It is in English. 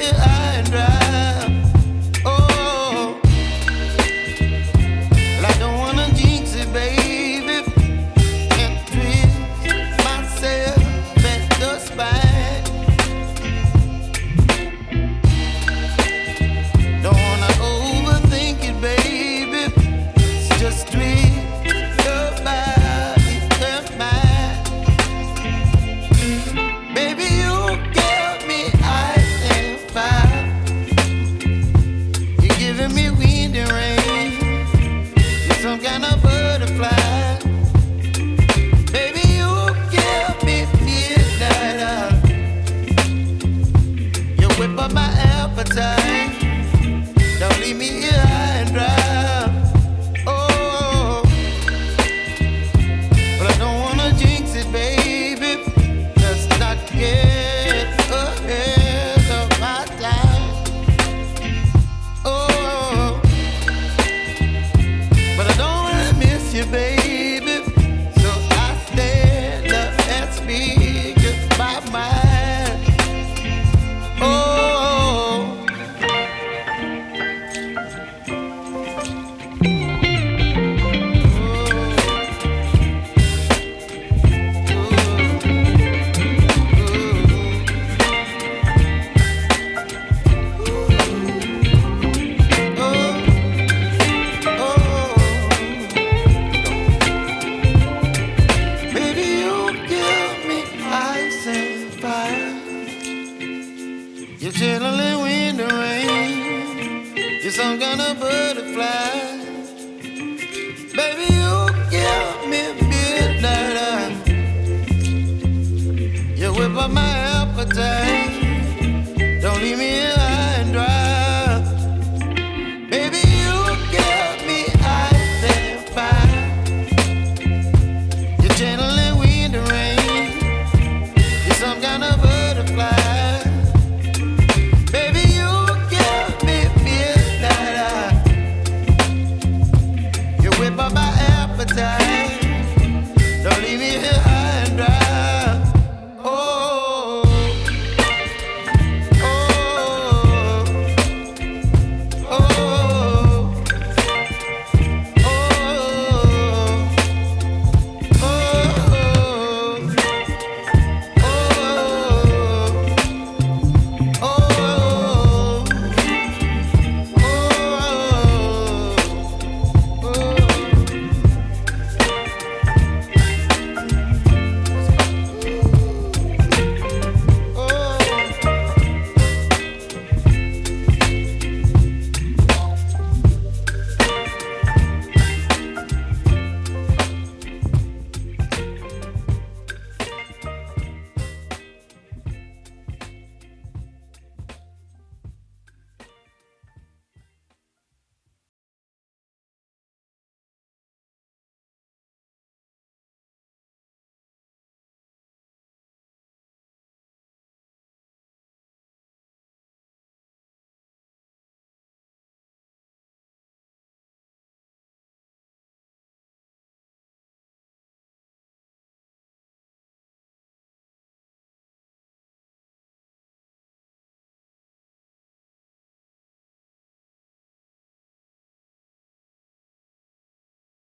here high and dry. Oh, well, I don't wanna jinx it, baby, and twist myself at the spine. Don't wanna overthink it, baby. It's just twist your body and mine. Baby, you give me ice and fire. You're giving me wind and rain. You're some kind of butterfly. Baby, you give me midnight. You whip up my appetite. Don't leave me here high and dry. Oh, but I don't wanna jinx it, baby. Let's not get ahead of my time. Oh, but I don't wanna miss you, baby. So I stand up and speak my mind. Oh. You're chilling wind and rain. You're some kind of butterfly. Baby, you give me midnight. You whip up my appetite.